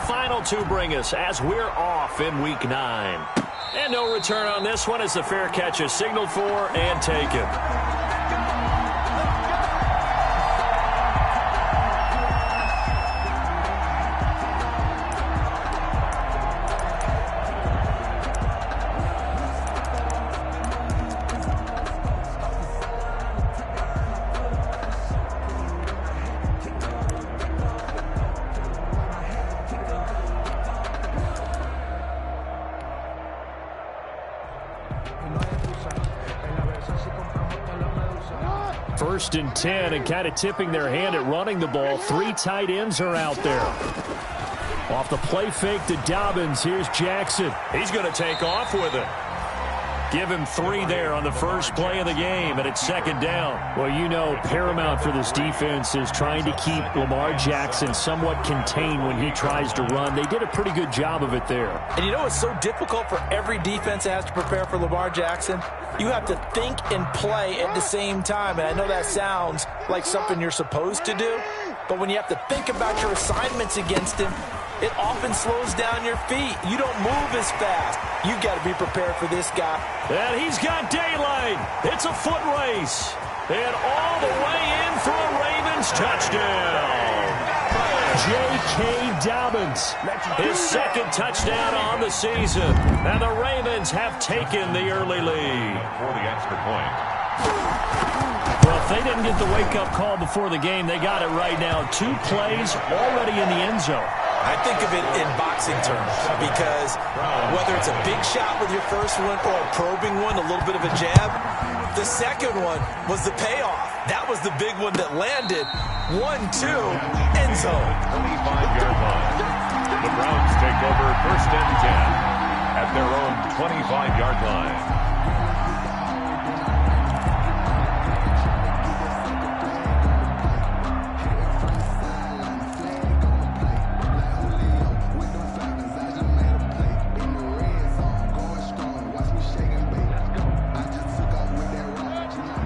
final two bring us as we're off in Week 9. And no return on this one as the fair catch is signaled for and taken. First and 10, and kind of tipping their hand at running the ball. 3 tight ends are out there. Off the play fake to Dobbins. Here's Jackson. He's going to take off with it. Give him 3 there on the first play of the game, and it's second down. Well, you know, paramount for this defense is trying to keep Lamar Jackson somewhat contained when he tries to run. They did a pretty good job of it there. And you know it's so difficult for every defense that has to prepare for Lamar Jackson? You have to think and play at the same time. And I know that sounds like something you're supposed to do, but when you have to think about your assignments against him, it often slows down your feet. You don't move as fast. You've got to be prepared for this guy. And he's got daylight. It's a foot race. And all the way in for a Ravens touchdown. J.K. Dobbins. His second touchdown on the season. And the Ravens have taken the early lead. For the extra point. Well, if they didn't get the wake-up call before the game, they got it right now. 2 plays already in the end zone. I think of it in boxing terms because whether it's a big shot with your first one or a probing one, a little bit of a jab, the second one was the payoff. That was the big one that landed. 1-2, end zone. 25-yard line. The Browns take over first and 10 at their own 25-yard line.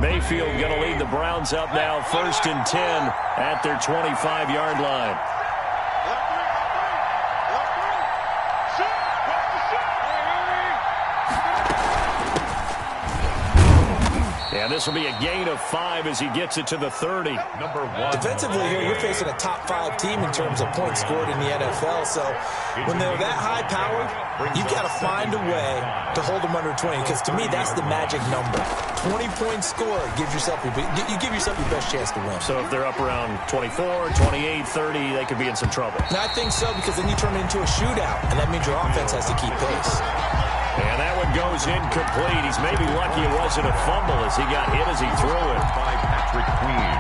Mayfield going to lead the Browns up now, first and 10 at their 25-yard line. And this will be a gain of 5 as he gets it to the 30. Number 1. Defensively here, you're facing a top 5 team in terms of points scored in the NFL. So when they're that high powered, you've got to find a way to hold them under 20. Because to me, that's the magic number. 20 points scored gives yourself you give yourself your best chance to win. So if they're up around 24, 28, 30, they could be in some trouble. And I think so, because then you turn it into a shootout, and that means your offense has to keep pace. And that one goes incomplete. He's maybe lucky it wasn't a fumble as he got hit as he threw it. By Patrick Queen.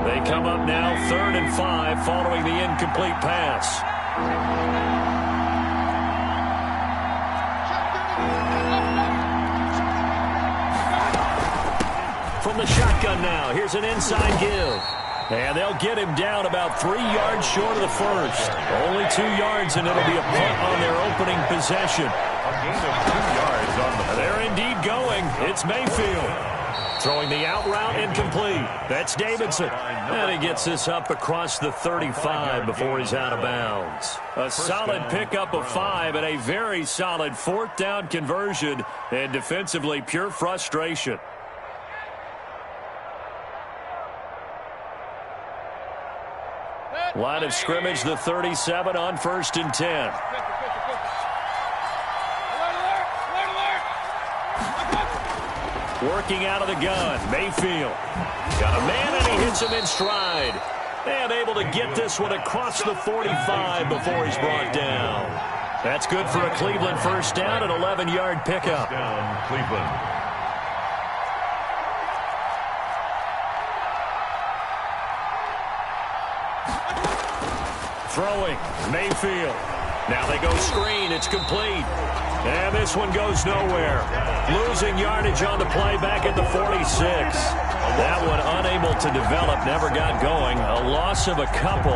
They come up now, 3rd and 5, following the incomplete pass. From the shotgun now, here's an inside give. And they'll get him down about 3 yards short of the first. Only 2 yards, and it'll be a punt on their opening possession. A gain of 2 yards on the play. They're indeed going. It's Mayfield. Throwing the out route incomplete. That's Davidson. And he gets this up across the 35 before he's out of bounds. A solid pickup of 5 and a very solid 4th down conversion. And defensively, pure frustration. Line of scrimmage, the 37 on 1st and 10. Working out of the gun, Mayfield. Got a man and he hits him in stride. And able to get this one across the 45 before he's brought down. That's good for a Cleveland first down, an 11-yard pickup. Down, Cleveland. Throwing, Mayfield. Now they go screen, it's complete. And this one goes nowhere. Losing yardage on the play back at the 46. That one unable to develop, never got going. A loss of a couple,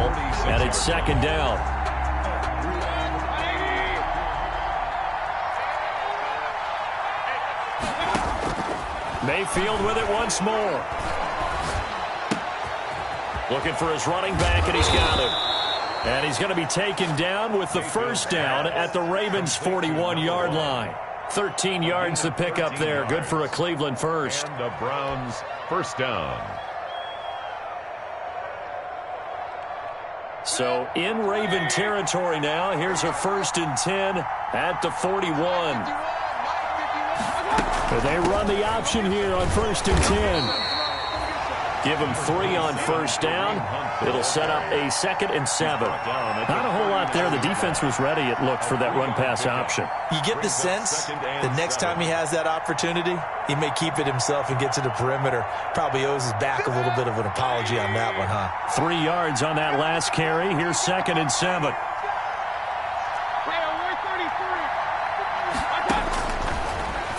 and it's second down. Mayfield with it once more. Looking for his running back, and he's got him. And he's going to be taken down with the first down at the Ravens' 41-yard line. 13 yards to pick up there. Good for a Cleveland first. And the Browns first down. So in Raven territory now. Here's a 1st and 10 at the 41. They run the option here on 1st and 10. Give him 3 on first down. It'll set up a 2nd and 7. Not a whole lot there. The defense was ready, it looked, for that run-pass option. You get the sense the next time he has that opportunity, he may keep it himself and get to the perimeter. Probably owes his back a little bit of an apology on that one, huh? 3 yards on that last carry. Here's 2nd and 7.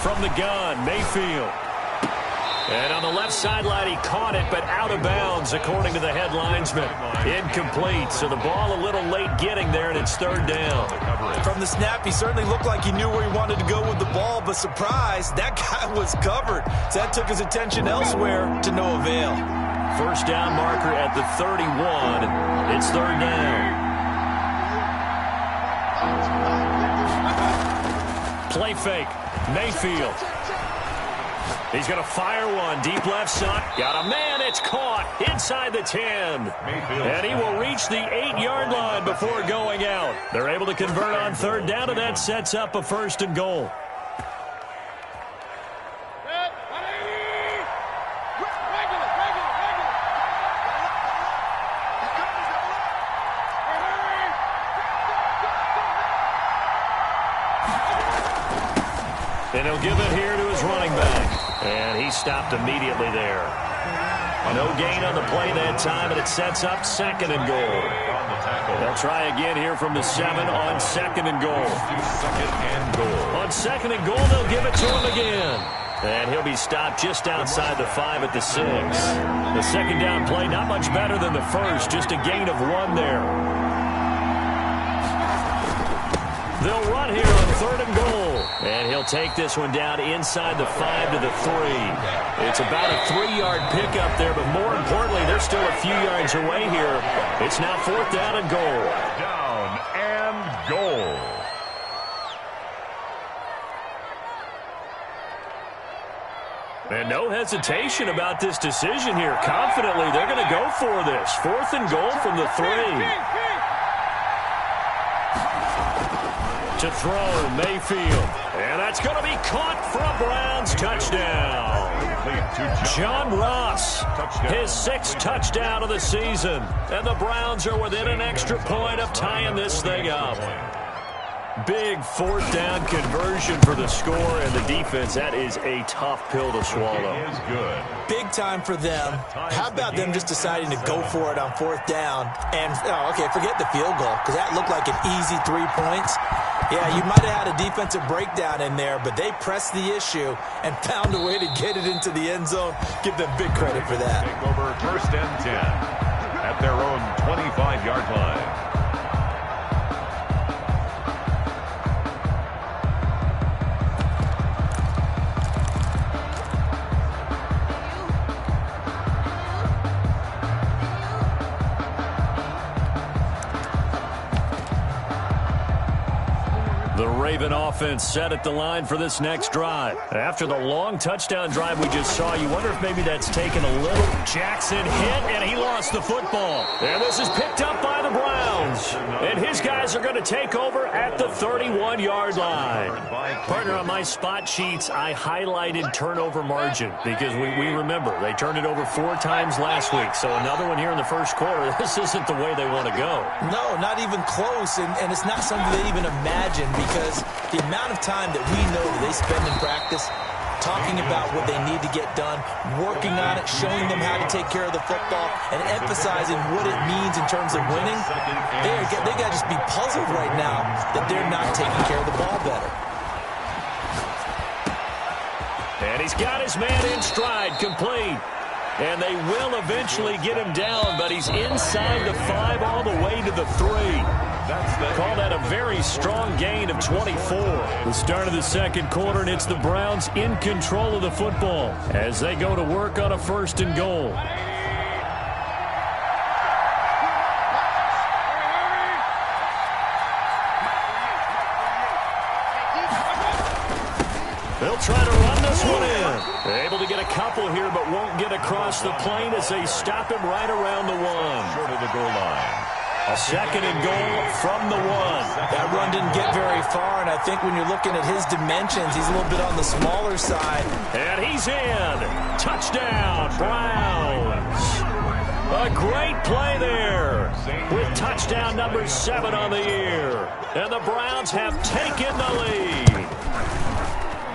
From the gun, Mayfield. And on the left sideline, he caught it, but out of bounds, according to the head linesman. Incomplete, so the ball a little late getting there, and it's 3rd down. From the snap, he certainly looked like he knew where he wanted to go with the ball, but surprise, that guy was covered. So that took his attention elsewhere to no avail. First down marker at the 31. It's 3rd down. Play fake. Mayfield. He's going to fire one. Deep left side. Got a man. It's caught inside the 10. And he will reach the 8-yard line before going out. They're able to convert on 3rd down, and that sets up a 1st and goal. And he'll give it here to his running back. And he stopped immediately there. No gain on the play that time, and it sets up 2nd and goal. They'll try again here from the 7 on 2nd and goal. On 2nd and goal, they'll give it to him again. And he'll be stopped just outside the 5 at the 6. The 2nd down play, not much better than the first, just a gain of 1 there. They'll run here on 3rd and goal. And he'll take this one down inside the 5 to the 3. It's about a 3-yard pickup there, but more importantly, they're still a few yards away here. It's now 4th down and goal. Down and goal. And no hesitation about this decision here. Confidently, they're going to go for this. 4th and goal from the 3. To throw, Mayfield. And that's going to be caught for a Browns touchdown. John Ross, his 6th touchdown of the season. And the Browns are within an extra point of tying this thing up. Big 4th down conversion for the score, and the defense, that is a tough pill to swallow. It is good. Big time for them. How about them just deciding to go for it on 4th down? And, okay, forget the field goal, because that looked like an easy 3 points. Yeah, you might have had a defensive breakdown in there, but they pressed the issue and found a way to get it into the end zone. Give them big credit for that. Take over 1st and 10 at their own 25-yard line. The Raven offense set at the line for this next drive. After the long touchdown drive we just saw, you wonder if maybe that's taken a little. Jackson hit, and he lost the football. And this is picked up by the Browns. And his guys are going to take over at the 31-yard line. Partner, on my spot sheets, I highlighted turnover margin because we remember they turned it over 4 times last week. So another one here in the first quarter. This isn't the way they want to go. No, not even close. And it's not something they even imagine, because the amount of time that we know that they spend in practice talking about what they need to get done, working on it, showing them how to take care of the football, and emphasizing what it means in terms of winning, they got to just be puzzled right now that they're not taking care of the ball better. And he's got his man in stride, complete. And they will eventually get him down, but he's inside the 5 all the way to the 3. Call that a very strong gain of 24. The start of the second quarter, and it's the Browns in control of the football as they go to work on a 1st and goal. couple here, but won't get across the plane as they stop him right around the 1. Short of the goal line. A 2nd and goal from the 1. That run didn't get very far, and I think when you're looking at his dimensions, he's a little bit on the smaller side. And he's in. Touchdown, Browns. A great play there with touchdown number 7 on the year. And the Browns have taken the lead.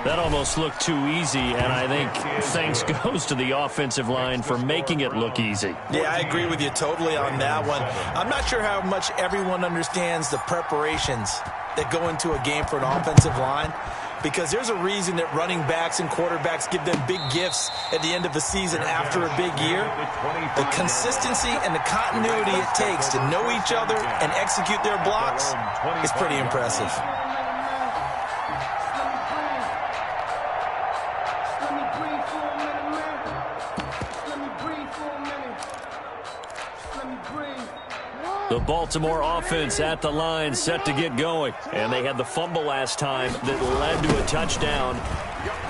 That almost looked too easy, and I think thanks goes to the offensive line for making it look easy. Yeah, I agree with you totally on that one. I'm not sure how much everyone understands the preparations that go into a game for an offensive line, because there's a reason that running backs and quarterbacks give them big gifts at the end of the season after a big year. The consistency and the continuity it takes to know each other and execute their blocks is pretty impressive. The Baltimore offense at the line, set to get going. And they had the fumble last time that led to a touchdown.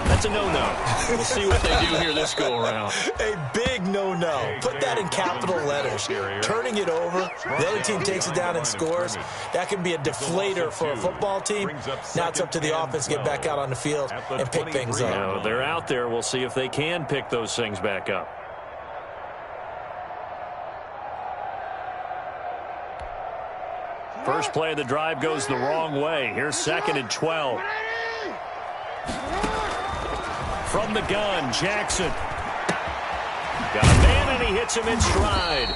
That's a no-no. We'll see what they do here this go-around. A big no-no. Put that in capital letters. Turning it over, the other team takes it down and scores. That can be a deflator for a football team. Now it's up to the offense to get back out on the field and pick things up. You know, they're out there. We'll see if they can pick those things back up. First play of the drive goes the wrong way. Here's 2nd and 12. From the gun, Jackson. Got a man, and he hits him in stride.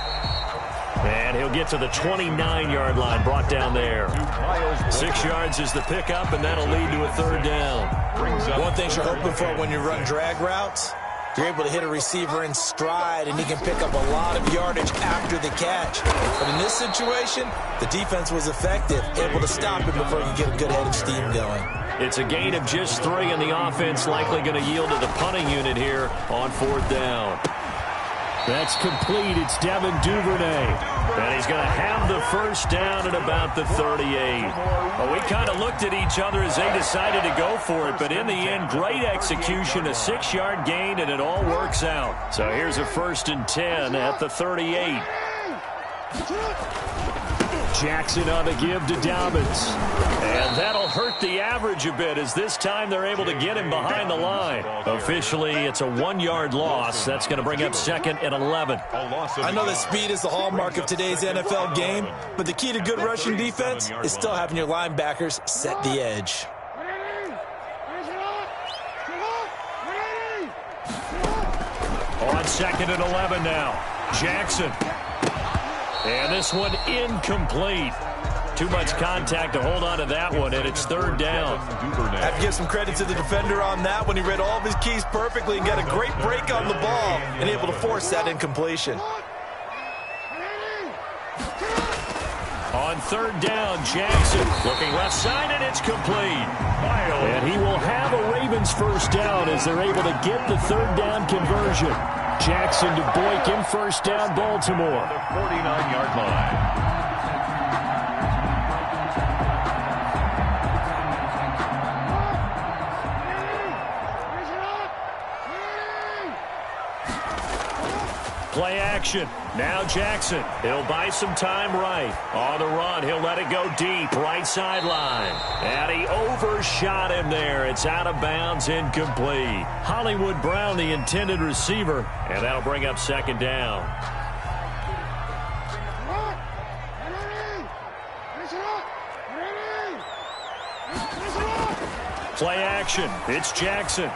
And he'll get to the 29-yard line, brought down there. 6 yards is the pickup, and that'll lead to a 3rd down. One thing you're hoping for when you run drag routes, you're able to hit a receiver in stride, and he can pick up a lot of yardage after the catch. But in this situation, the defense was effective, able to stop him before he could get a good head of steam going. It's a gain of just 3, and the offense likely going to yield to the punting unit here on 4th down. That's complete. It's Devin Duvernay. And he's going to have the 1st down at about the 38. Well, we kind of looked at each other as they decided to go for it, but in the end, great execution, a 6-yard gain, and it all works out. So here's a 1st and 10 at the 38. Jackson on the give to Dobbins. And that'll hurt the average a bit as this time they're able to get him behind the line. Officially, it's a 1-yard loss. That's going to bring up 2nd and 11. I know that speed is the hallmark of today's NFL game, but the key to good rushing defense is still having your linebackers set the edge. On 2nd and 11 now. Jackson. And this one incomplete. Too much contact to hold on to that one, and it's 3rd down. I have to give some credit to the defender on that one. He read all of his keys perfectly and got a great break on the ball and able to force that incompletion. On 3rd down, Jackson looking left side, and it's complete. And he will have a Ravens 1st down as they're able to get the 3rd down conversion. Jackson to Boykin, 1st down, Baltimore. The 49-yard line. Play action. Now Jackson. He'll buy some time right. On the run, he'll let it go deep. Right sideline. And he overshot him there. It's out of bounds, incomplete. Hollywood Brown, the intended receiver. And that'll bring up 2nd down. Play action. It's Jackson.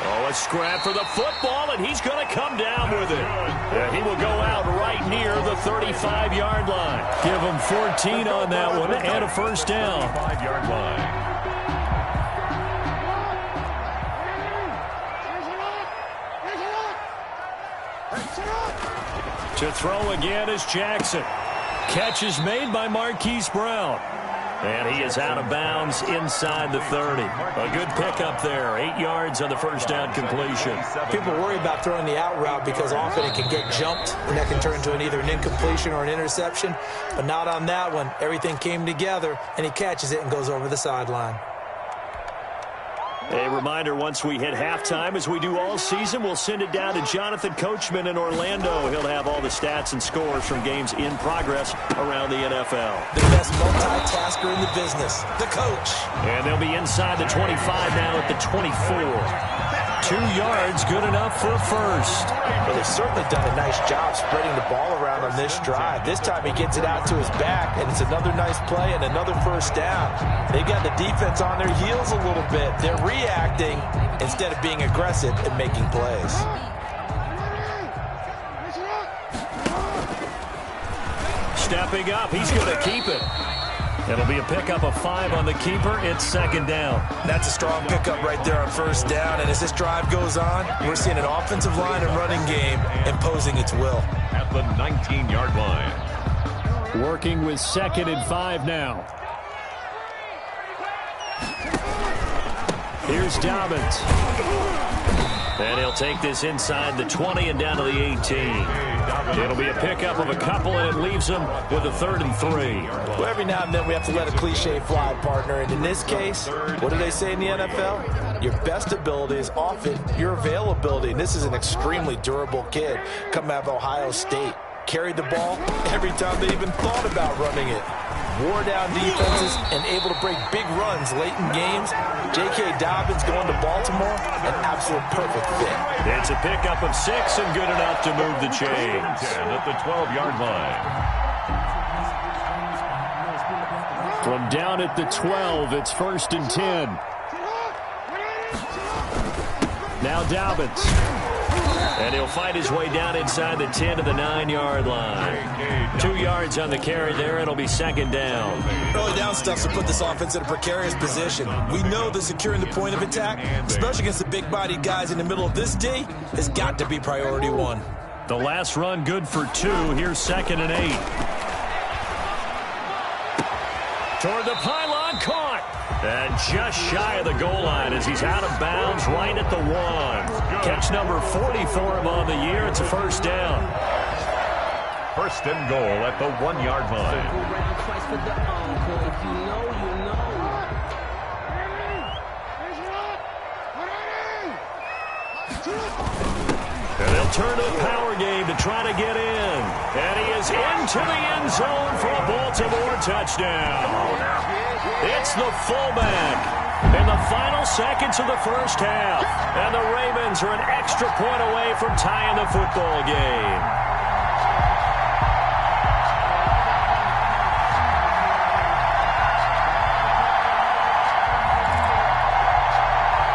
Oh, a scrap for the football, and he's going to come down with it. Yeah, he will go out right near the 35-yard line. Give him 14 on that one and a 1st down. 5-yard line. To throw again is Jackson. Catch is made by Marquise Brown. And he is out of bounds inside the 30. A good pickup there. 8 yards on the 1st down completion. People worry about throwing the out route because often it can get jumped, and that can turn into either an incompletion or an interception. But not on that one. Everything came together, and he catches it and goes over the sideline. A reminder, once we hit halftime, as we do all season, we'll send it down to Jonathan Coachman in Orlando. He'll have all the stats and scores from games in progress around the NFL. The best multitasker in the business, the coach. And they'll be inside the 25 now at the 24. 2 yards, good enough for a first. Well, they've certainly done a nice job spreading the ball around on this drive. This time he gets it out to his back, and it's another nice play and another first down. They got the defense on their heels a little bit. They're reacting instead of being aggressive and making plays. Stepping up, he's going to keep it. It'll be a pickup of 5 on the keeper. It's second down. That's a strong pickup right there on first down. And as this drive goes on, we're seeing an offensive line and running game imposing its will. At the 19-yard line. Working with 2nd and 5 now. Here's Dobbins. And he'll take this inside the 20 and down to the 18. It'll be a pickup of a couple, and it leaves them with a 3rd and 3. Well, every now and then we have to let a cliche fly, partner. And in this case, what do they say in the NFL? Your best ability is often your availability. And this is an extremely durable kid coming out of Ohio State. Carried the ball every time they even thought about running it. Wore down defenses and able to break big runs late in games. J.K. Dobbins going to Baltimore, an absolute perfect fit. It's a pickup of 6 and good enough to move the chains. 10 at the 12-yard line. From down at the 12, it's 1st and 10. Now Dobbins. And he'll fight his way down inside the 10 to the 9-yard line. 2 yards on the carry there. It'll be second down. Early down stuff to put this offense in a precarious position. We know that securing the point of attack, especially against the big-bodied guys in the middle of this D, has got to be priority 1. The last run good for 2. Here's 2nd and 8. Toward the pylon, caught. And just shy of the goal line as he's out of bounds right at the 1. Catch number 40 for him on the year. It's a first down. 1st and goal at the 1-yard line. And they'll turn to the power game to try to get in. And he is into the end zone for a Baltimore touchdown. It's the fullback in the final seconds of the first half. And the Ravens are an extra point away from tying the football game.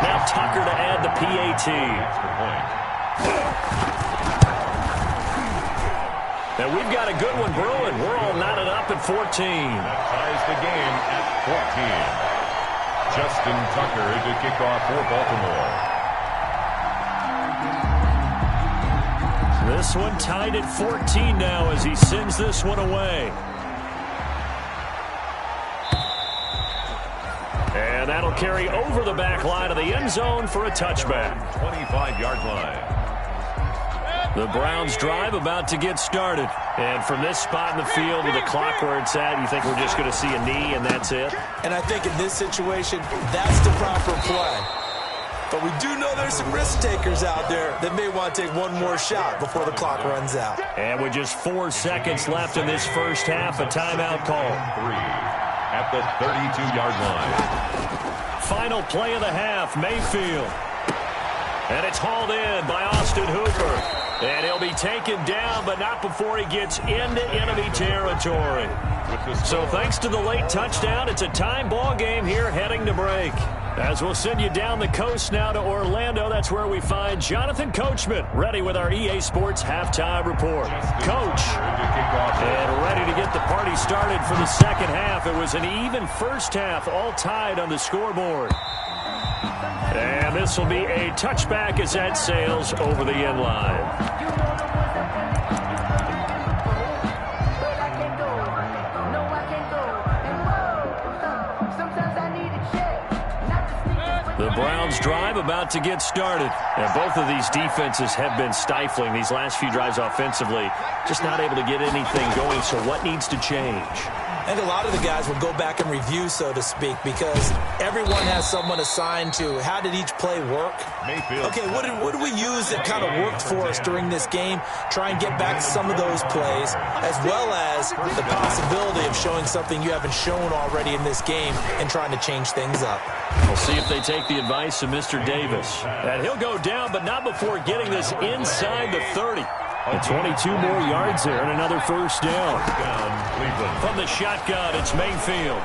Now Tucker to add the PAT. And we've got a good one brewing. We're all knotted up at 14. That ties the game at 14. Justin Tucker to kick off for Baltimore. This one tied at 14 now as he sends this one away. And that'll carry over the back line of the end zone for a touchback. 25-yard line. The Browns drive about to get started. And from this spot in the field with the clock where it's at, you think we're just going to see a knee and that's it? And I think in this situation, that's the proper play. But we do know there's some risk takers out there that may want to take one more shot before the clock runs out. And with just 4 seconds left in this first half, a timeout call. 3 at the 32-yard line. Final play of the half, Mayfield. And it's hauled in by Austin Hooper. And he'll be taken down, but not before he gets into enemy territory. So thanks to the late touchdown, it's a time ball game here heading to break. As we'll send you down the coast now to Orlando, that's where we find Jonathan Coachman, ready with our EA Sports Halftime Report. Coach, and ready to get the party started for the second half. It was an even first half, all tied on the scoreboard. And this will be a touchback as that sails over the end line. The Browns drive about to get started. And both of these defenses have been stifling these last few drives offensively. Just not able to get anything going, so what needs to change? I think a lot of the guys will go back and review, so to speak, because everyone has someone assigned to how did each play work. Okay, what did we use that kind of worked for us during this game? Try and get back to some of those plays, as well as the possibility of showing something you haven't shown already in this game and trying to change things up. We'll see if they take the advice of Mr. Davis. And he'll go down, but not before getting this inside the 30. And 22 more yards there and another first down. From the shotgun, it's Mayfield.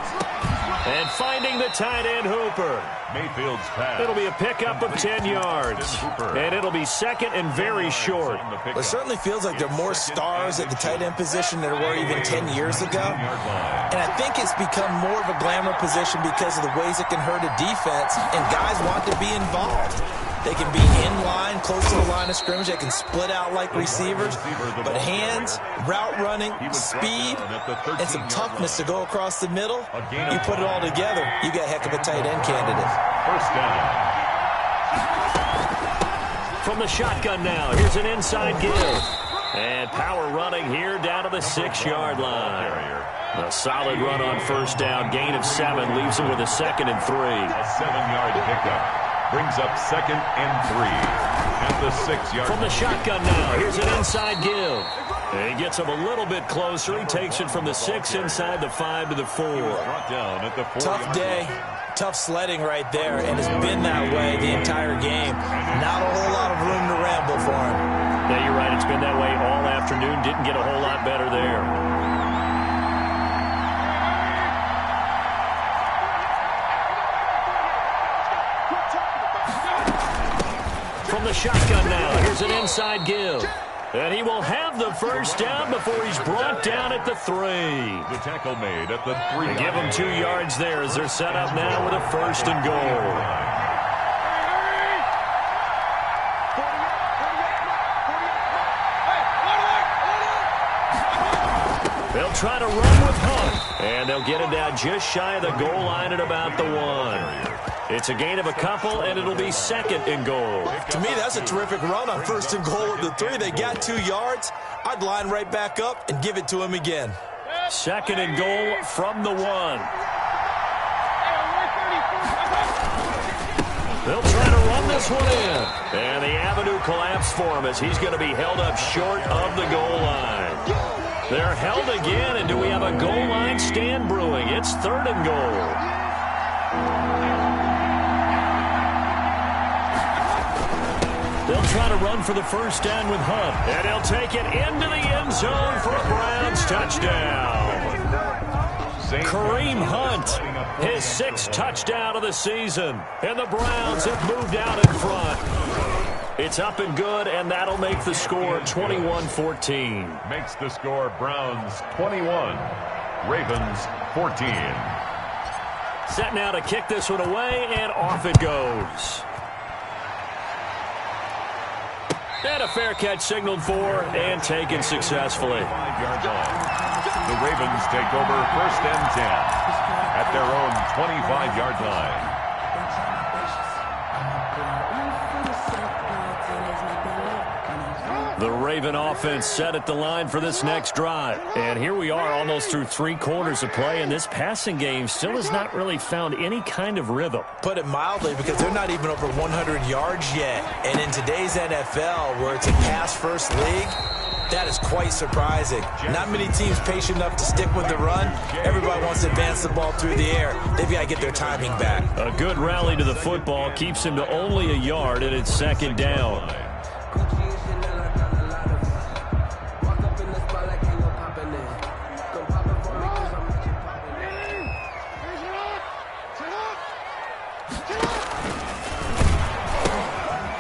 And finding the tight end, Hooper. Mayfield's pass. It'll be a pickup of 10 yards. And it'll be second and very short. It certainly feels like there are more stars at the tight end position than there were even 10 years ago. And I think it's become more of a glamour position because of the ways it can hurt a defense, and guys want to be involved. They can be in line, close to the line of scrimmage. They can split out like receivers. But hands, route running, speed, and some toughness to go across the middle, you put it all together, you got a heck of a tight end candidate. First down. From the shotgun now, here's an inside give. And power running here down to the 6-yard line. A solid run on first down. Gain of 7 leaves him with a 2nd and 3. A 7-yard pickup. Brings up 2nd and 3 at the 6-yard. From the shotgun now, here's an inside give. And he gets him a little bit closer. He takes it from the 6 inside the 5 to the 4. Brought down at the 4. Tough day, tough sledding right there, and it's been that way the entire game. Not a whole lot of room to ramble for him. Yeah, you're right. It's been that way all afternoon. Didn't get a whole lot better there. From the shotgun now, here's an inside give. And he will have the first down before he's brought down at the 3. The tackle made at the 3. They give him 2 yards there as they're set up now with a 1st and goal. They'll try to run with Hunt. And they'll get him down just shy of the goal line at about the 1. It's a gain of a couple, and it'll be 2nd and goal. To me, that's a terrific run on 1st and goal at the 3. They got 2 yards. I'd line right back up and give it to him again. 2nd and goal from the 1. They'll try to run this one in. And the avenue collapsed for him as he's going to be held up short of the goal line. They're held again, and do we have a goal line stand brewing? It's 3rd and goal. They'll try to run for the first down with Hunt. And he'll take it into the end zone for a Browns touchdown. Kareem Hunt, his 6th touchdown of the season. And the Browns have moved out in front. It's up and good, and that'll make the score 21-14. Makes the score Browns 21, Ravens 14. Set now to kick this one away, and off it goes. And a fair catch signaled for and taken successfully. 5-yard line. The Ravens take over 1st and 10 at their own 25-yard line. The Raven offense set at the line for this next drive. And here we are almost through 3 quarters of play, and this passing game still has not really found any kind of rhythm. Put it mildly, because they're not even over 100 yards yet. And in today's NFL, where it's a pass-first league, that is quite surprising. Not many teams patient enough to stick with the run. Everybody wants to advance the ball through the air. They've got to get their timing back. A good rally to the football keeps him to only a yard, and it's 2nd down.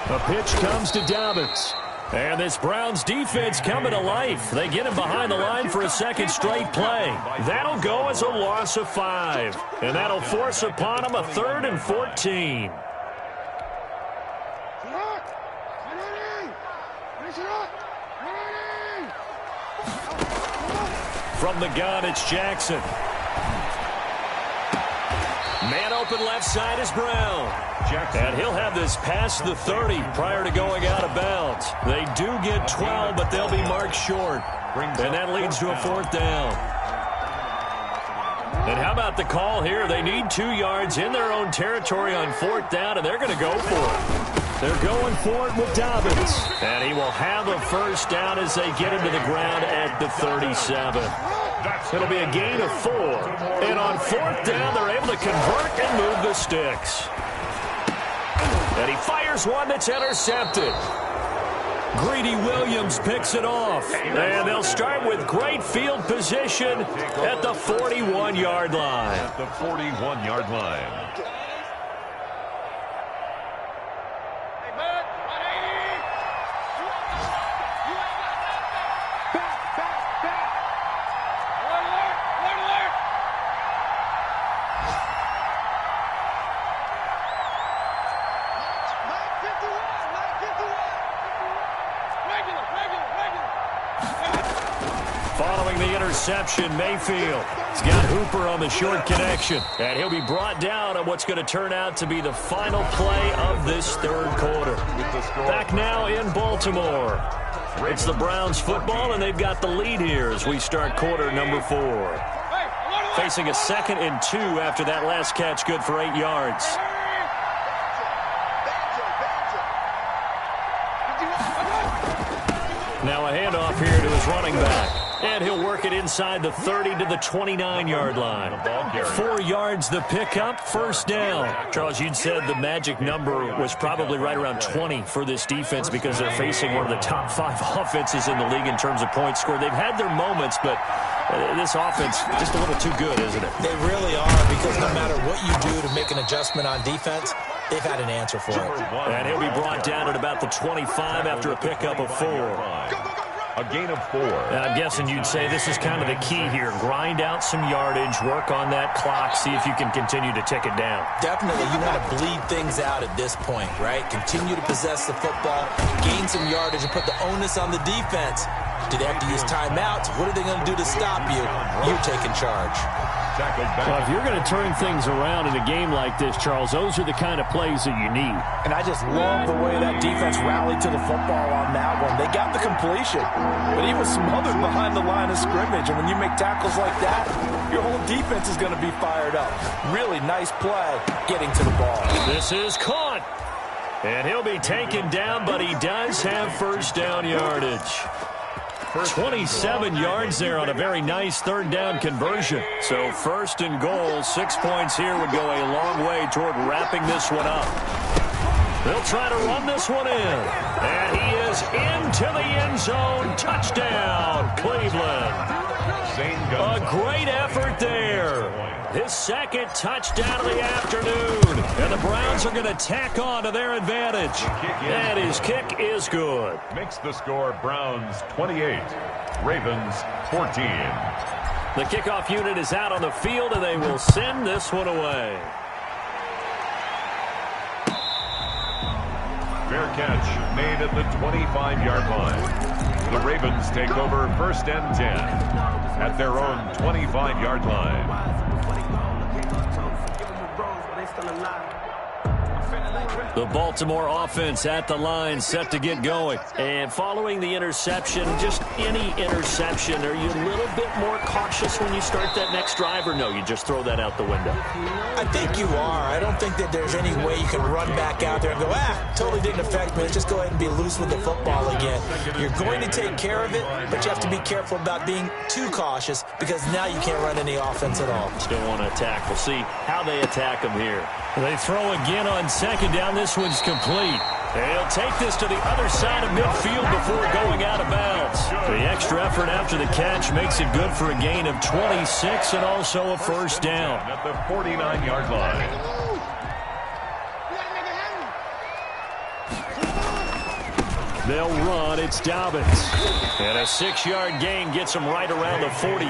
A pitch comes to Dobbins. And this Browns defense coming to life. They get him behind the line for a 2nd straight play. That'll go as a loss of 5. And that'll force upon him a 3rd and 14. From the gun, it's Jackson. Man open left side is Brown. And he'll have this past the 30 prior to going out of bounds. They do get 12, but they'll be marked short. And that leads to a 4th down. And how about the call here? They need 2 yards in their own territory on 4th down, and they're going to go for it. They're going for it with Dobbins. And he will have a first down as they get him to the ground at the 37. It'll be a gain of 4. And on 4th down, they're able to convert and move the sticks. And he fires one that's intercepted. Greedy Williams picks it off. And they'll start with great field position at the 41-yard line. At the 41-yard line. Following the interception, Mayfield. He's got Hooper on the short connection. And he'll be brought down on what's going to turn out to be the final play of this 3rd quarter. Back now in Baltimore. It's the Browns football, and they've got the lead here as we start quarter number 4. Facing a 2nd and 2 after that last catch, good for 8 yards. Now a handoff here to his running back. And he'll work it inside the 30 to the 29-yard line. 4 yards the pickup, first down. Charles, you'd said the magic number was probably right around 20 for this defense because they're facing one of the top 5 offenses in the league in terms of points scored. They've had their moments, but this offense just a little too good, isn't it? They really are, because no matter what you do to make an adjustment on defense, they've had an answer for it. And he'll be brought down at about the 25 after a pickup of 4. A gain of 4. And I'm guessing you'd say this is kind of the key here. Grind out some yardage, work on that clock, see if you can continue to tick it down. Definitely, you want to bleed things out at this point, right? Continue to possess the football, gain some yardage, and put the onus on the defense. Do they have to use timeouts? What are they going to do to stop you? You're taking charge. Well, if you're going to turn things around in a game like this, Charles, those are the kind of plays that you need. And I just love the way that defense rallied to the football on that one. They got the completion, but he was smothered behind the line of scrimmage. And when you make tackles like that, your whole defense is going to be fired up. Really nice play getting to the ball. This is caught. And he'll be taken down, but he does have first down yardage. 27 yards there on a very nice 3rd down conversion. So 1st and goal, 6 points here would go a long way toward wrapping this one up. They'll try to run this one in. And he is into the end zone. Touchdown, Cleveland. A great effort there. His 2nd touchdown of the afternoon. And the Browns are going to tack on to their advantage. And his kick is good. Makes the score Browns 28, Ravens 14. The kickoff unit is out on the field, and they will send this one away. Fair catch made at the 25-yard line. The Ravens take over 1st and 10 at their own 25-yard line. The Baltimore offense at the line, set to get going. And following the interception, just any interception, are you a little bit more cautious when you start that next drive, or no, you just throw that out the window? I think you are. I don't think that there's any way you can run back out there and go, totally didn't affect me. Let's just go ahead and be loose with the football again. You're going to take care of it, but you have to be careful about being too cautious, because now you can't run any offense at all. Still want to attack. We'll see how they attack them here. They throw again on 2nd down. This one's complete. They'll take this to the other side of midfield before going out of bounds. The extra effort after the catch makes it good for a gain of 26 and also a first down. At the 49-yard line. They'll run. It's Dobbins. And a 6-yard gain gets him right around the 43.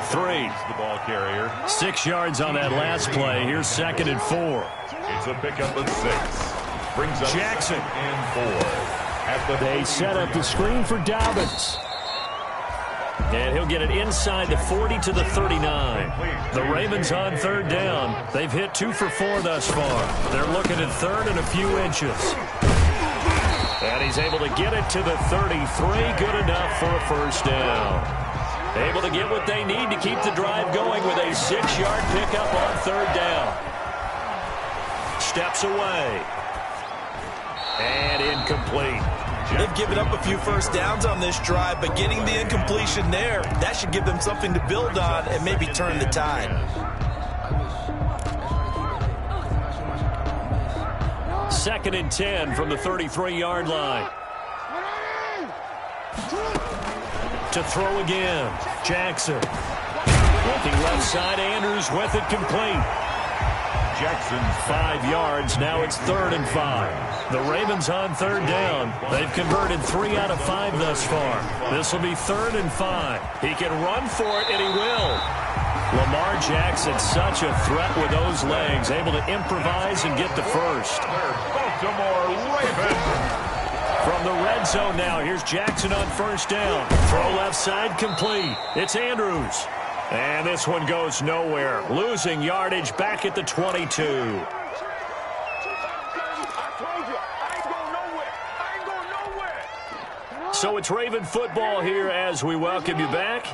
The ball carrier. 6 yards on that last play. Here's 2nd and 4. It's a pickup of 6. Brings up Jackson. 2nd and 4. They set up the screen for Dobbins. And he'll get it inside the 40 to the 39. The Ravens on 3rd down. They've hit 2 for 4 thus far. They're looking at 3rd and a few inches. And he's able to get it to the 33. Good enough for a first down. Able to get what they need to keep the drive going with a 6-yard pickup on third down. Steps away. And incomplete. They've given up a few first downs on this drive, but getting the incompletion there, that should give them something to build on and maybe turn the tide. Second and 10 from the 33-yard line. To throw again. Jackson. Looking left side, Andrews with it complete. Jackson's 5 yards. Now it's 3rd and 5. The Ravens on third down. They've converted 3 out of 5 thus far. This will be 3rd and 5. He can run for it, and he will. Lamar Jackson, such a threat with those legs, able to improvise and get the first. Baltimore Ravens. From the red zone now, here's Jackson on first down. Throw left side complete. It's Andrews. And this one goes nowhere. Losing yardage back at the 22. So it's Raven football here as we welcome you back.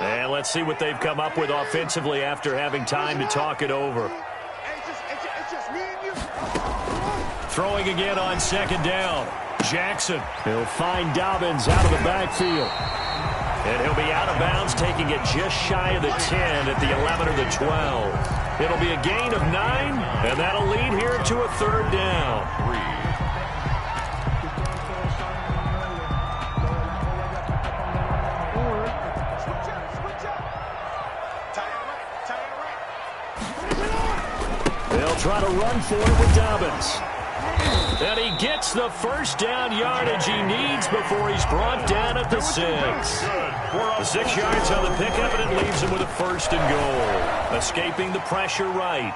And let's see what they've come up with offensively after having time to talk it over. Throwing again on second down. Jackson. He'll find Dobbins out of the backfield. And he'll be out of bounds, taking it just shy of the 10 at the 11 or the 12. It'll be a gain of 9, and that'll lead here to a third down. 3. They'll try to run for it with Dobbins. And he gets the first down yardage he needs before he's brought down at the 6. The 6 yards on the pickup, and it leaves him with a 1st and goal. Escaping the pressure right.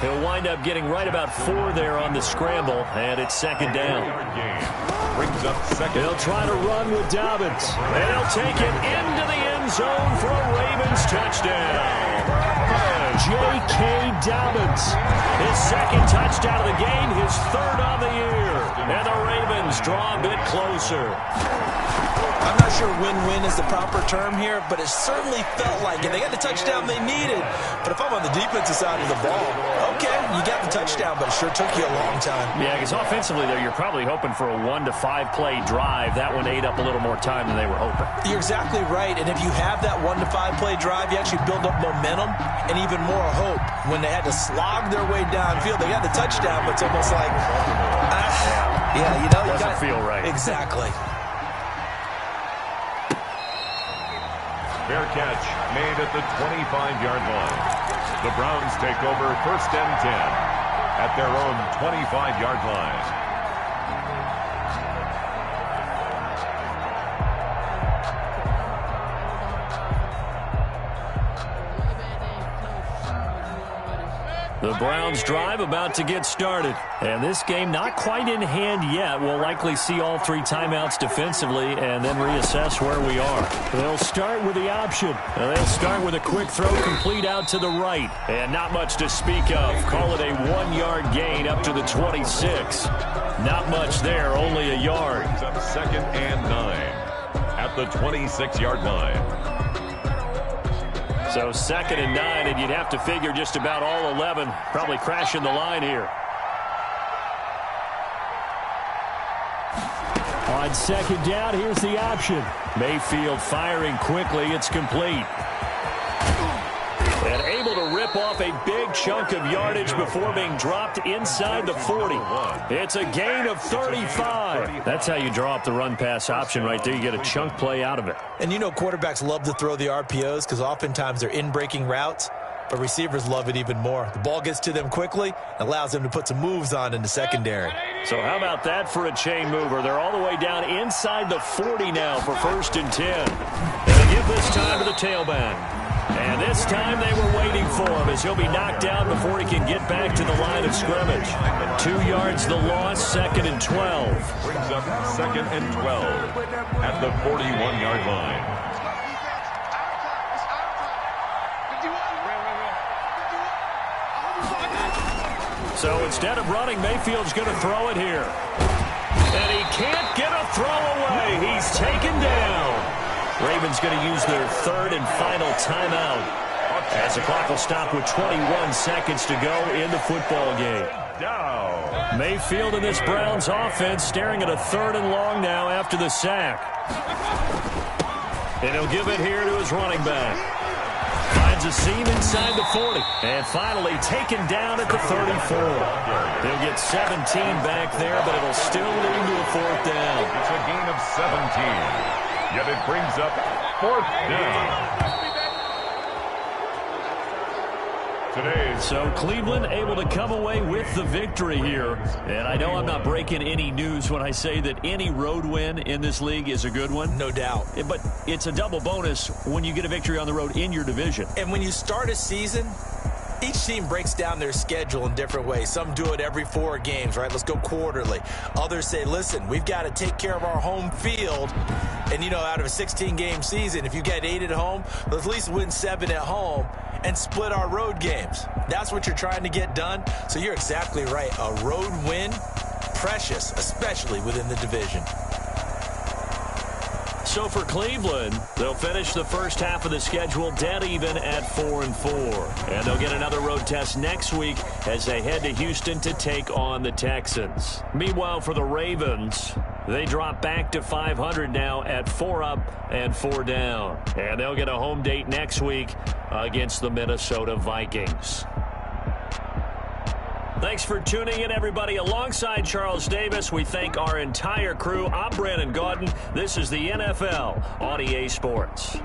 He'll wind up getting right about 4 there on the scramble, and it's 2nd down. Brings up second. He'll try to run with Dobbins, and he'll take it into the end zone for a Ravens touchdown. J.K. Dobbins, his 2nd touchdown of the game, his 3rd on the year. And the Ravens draw a bit closer. I'm not sure win-win is the proper term here, but it certainly felt like it. They got the touchdown they needed. But if I'm on the defensive side of the ball, okay, you got the touchdown, but it sure took you a long time. Yeah, because offensively there, you're probably hoping for a 1 to 5 play drive. That one ate up a little more time than they were hoping. You're exactly right. And if you have that 1 to 5 play drive, you actually build up momentum and even more hope. When they had to slog their way downfield, they got the touchdown, but it's almost like, yeah, you know, you doesn't feel right. Exactly. Fair catch made at the 25-yard line. The Browns take over 1st and 10 at their own 25-yard line. The Browns drive about to get started. And this game not quite in hand yet. We'll likely see all 3 timeouts defensively and then reassess where we are. They'll start with the option. They'll start with a quick throw complete out to the right. And not much to speak of. Call it a 1-yard gain up to the 26. Not much there, only a yard. Brings up 2nd and 9 at the 26-yard line. So 2nd and 9, and you'd have to figure just about all 11 probably crashing the line here. On 2nd down, here's the option. Mayfield firing quickly. It's complete. And able to rip off a big chunk of yardage before being dropped inside the 40. It's a gain of 35. That's how you draw up the run-pass option right there. You get a chunk play out of it. And you know quarterbacks love to throw the RPOs because oftentimes they're in-breaking routes, but receivers love it even more. The ball gets to them quickly, allows them to put some moves on in the secondary. So how about that for a chain mover? They're all the way down inside the 40 now for 1st and 10. And they give this time to the tailback. And this time they were waiting for him as he'll be knocked down before he can get back to the line of scrimmage. 2 yards the loss, 2nd and 12. Brings up 2nd and 12 at the 41-yard line. So instead of running, Mayfield's going to throw it here. And he can't get a throw away. He's taken down. Ravens going to use their third and final timeout as the clock will stop with 21 seconds to go in the football game. Mayfield in this Browns offense staring at a 3rd and long now after the sack. And he'll give it here to his running back. Finds a seam inside the 40. And finally taken down at the 34. He'll get 17 back there, but it'll still lead to a 4th down. It's a gain of 17. Yet it brings up 4th down. So Cleveland able to come away with the victory here. And I know I'm not breaking any news when I say that any road win in this league is a good one. No doubt. But it's a double bonus when you get a victory on the road in your division. And when you start a season, each team breaks down their schedule in different ways. Some do it every 4 games, right? Let's go quarterly. Others say, listen, we've got to take care of our home field. And, you know, out of a 16-game season, if you get 8 at home, let's at least win 7 at home and split our road games. That's what you're trying to get done. So you're exactly right. A road win, precious, especially within the division. So for Cleveland, they'll finish the first half of the schedule dead even at 4-4. And they'll get another road test next week as they head to Houston to take on the Texans. Meanwhile, for the Ravens, they drop back to 500 now at 4 up and 4 down. And they'll get a home date next week against the Minnesota Vikings. Thanks for tuning in, everybody. Alongside Charles Davis, we thank our entire crew. I'm Brandon Gaudin. This is the NFL on EA Sports.